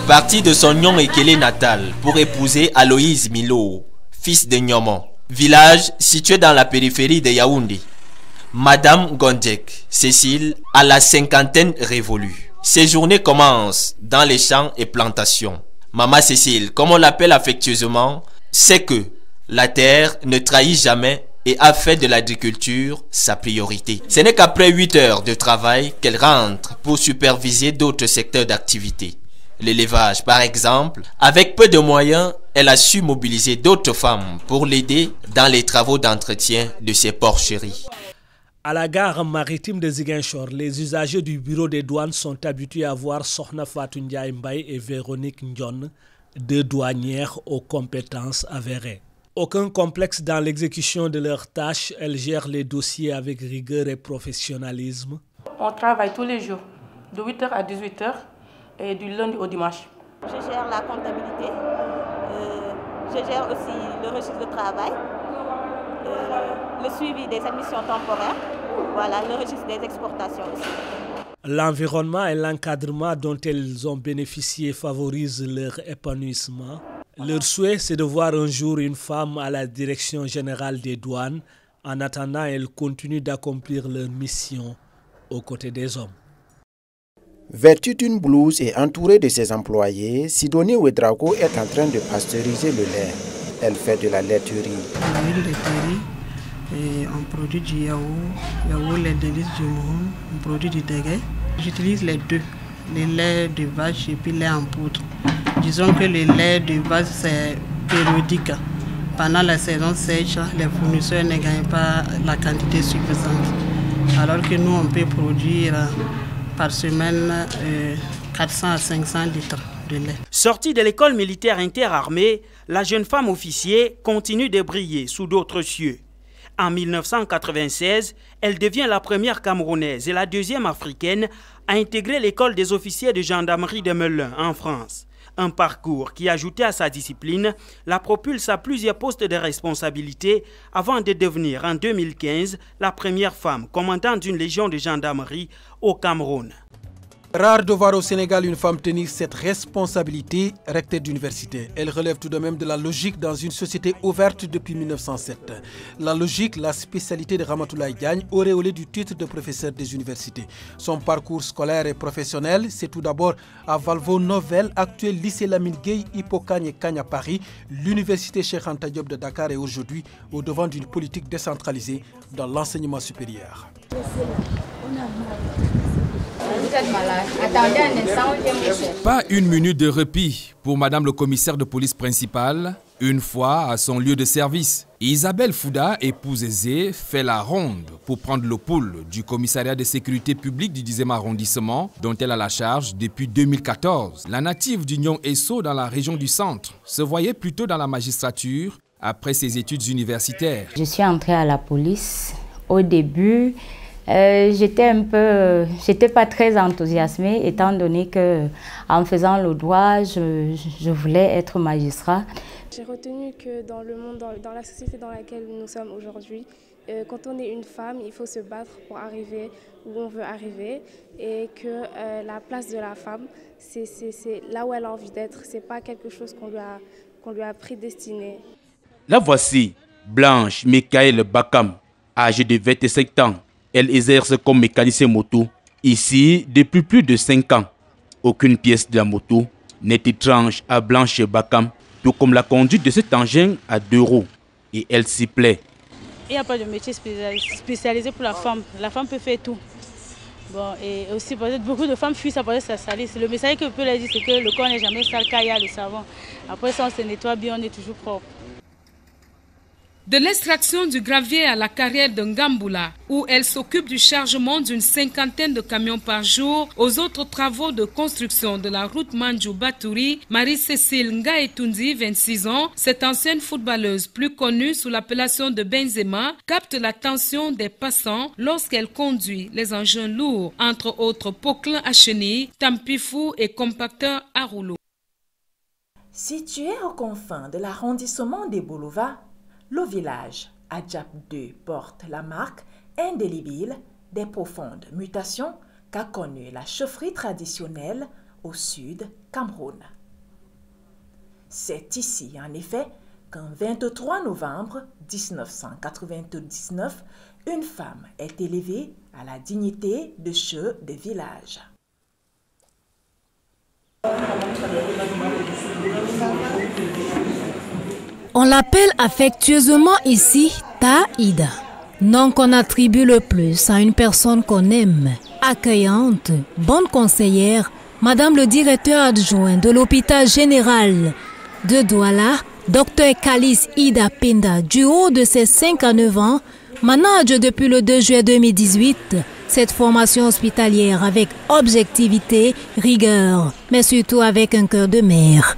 Parti de son Nyon Ekele natal pour épouser Aloïse Milo, fils de Nyoman, village situé dans la périphérie de Yaoundé. Madame Gondjek, Cécile, a la cinquantaine révolue. Ses journées commencent dans les champs et plantations. Maman Cécile, comme on l'appelle affectueusement, sait que la terre ne trahit jamais et a fait de l'agriculture sa priorité. Ce n'est qu'après 8 heures de travail qu'elle rentre pour superviser d'autres secteurs d'activité. L'élevage, par exemple, avec peu de moyens, elle a su mobiliser d'autres femmes pour l'aider dans les travaux d'entretien de ses porcheries. À la gare maritime de Ziguinchor, les usagers du bureau des douanes sont habitués à voir Sokhna Fatou Ndiaye Mbaye et Véronique Ndion, deux douanières aux compétences avérées. Aucun complexe dans l'exécution de leurs tâches, elles gèrent les dossiers avec rigueur et professionnalisme. On travaille tous les jours, de 8h à 18h. Et du lundi au dimanche. Je gère la comptabilité, je gère aussi le registre de travail, le suivi des admissions temporaires, voilà, le registre des exportations aussi. L'environnement et l'encadrement dont elles ont bénéficié favorisent leur épanouissement. Leur souhait, c'est de voir un jour une femme à la direction générale des douanes. En attendant, elles continuent d'accomplir leur mission aux côtés des hommes. Vêtue d'une blouse et entourée de ses employés, Sidonie Ouedraogo est en train de pasteuriser le lait. Elle fait de la laiterie. L'huile de terre, et on produit du yaourt, les délices du mohon, on produit du dégué. J'utilise les deux, le lait de vache et puis le lait en poudre. Disons que le lait de vache c'est périodique. Pendant la saison sèche, les fournisseurs ne gagnent pas la quantité suffisante. Alors que nous, on peut produire par semaine 400 à 500 litres de lait. Sortie de l'école militaire interarmée, la jeune femme officier continue de briller sous d'autres cieux. En 1996, elle devient la première Camerounaise et la deuxième africaine à intégrer l'école des officiers de gendarmerie de Melun en France. Un parcours qui, ajouté à sa discipline, la propulse à plusieurs postes de responsabilité avant de devenir en 2015 la première femme commandant d'une légion de gendarmerie au Cameroun. Rare de voir au Sénégal une femme tenir cette responsabilité, recteur d'université. Elle relève tout de même de la logique dans une société ouverte depuis 1907. La logique, la spécialité de Ramatoulaye Diagne, auréolée du titre de professeur des universités. Son parcours scolaire et professionnel, c'est tout d'abord à Valvo Novel, actuel lycée Lamine Gueye, Hippocagne et Cagne à Paris. L'université Cheikh Anta Diop de Dakar est aujourd'hui au devant d'une politique décentralisée dans l'enseignement supérieur. Pas une minute de répit pour Madame le commissaire de police principale, une fois à son lieu de service. Isabelle Fouda, épouse aisée, fait la ronde pour prendre le pouls du commissariat de sécurité publique du 10e arrondissement, dont elle a la charge depuis 2014. La native d'Union Esso dans la région du centre se voyait plutôt dans la magistrature après ses études universitaires. Je suis entrée à la police. Au début, j'étais pas très enthousiasmée étant donné que en faisant le droit, je voulais être magistrat. J'ai retenu que dans le monde, dans la société dans laquelle nous sommes aujourd'hui, quand on est une femme, il faut se battre pour arriver où on veut arriver et que la place de la femme, c'est là où elle a envie d'être, c'est pas quelque chose qu'on lui a prédestiné. La voici, Blanche Mikaël Bakam, âgée de 25 ans. Elle exerce comme mécanicien moto, ici depuis plus de 5 ans. Aucune pièce de la moto n'est étrange à Blanche Bakam, tout comme la conduite de cet engin à 2 roues. Et elle s'y plaît. Il n'y a pas de métier spécialisé pour la femme. La femme peut faire tout. Bon, et aussi, peut-être beaucoup de femmes fuient ça parce que ça salisse. Le message que je peux leur dire, c'est que le corps n'est jamais sale car il y a le savon. Après ça, on se nettoie bien, on est toujours propre. De l'extraction du gravier à la carrière de Ngamboula, où elle s'occupe du chargement d'une cinquantaine de camions par jour, aux autres travaux de construction de la route Mandjou-Batouri, Marie-Cécile Ngaetundi, 26 ans, cette ancienne footballeuse plus connue sous l'appellation de Benzema, capte l'attention des passants lorsqu'elle conduit les engins lourds, entre autres poclins à chenilles, tampifous et compacteurs à rouleaux. Situé aux confins de l'arrondissement des Boulevards, le village Adjap 2 porte la marque indélébile des profondes mutations qu'a connues la chaufferie traditionnelle au sud Cameroun. C'est ici, en effet, qu'un 23 novembre 1999, une femme est élevée à la dignité de chef de village. On l'appelle affectueusement ici Taïda, nom qu'on attribue le plus à une personne qu'on aime, accueillante, bonne conseillère, Madame le directeur adjoint de l'hôpital général de Douala, Dr Kalis Ida Penda, du haut de ses 59 ans, manage depuis le 2 juillet 2018 cette formation hospitalière avec objectivité, rigueur, mais surtout avec un cœur de mère.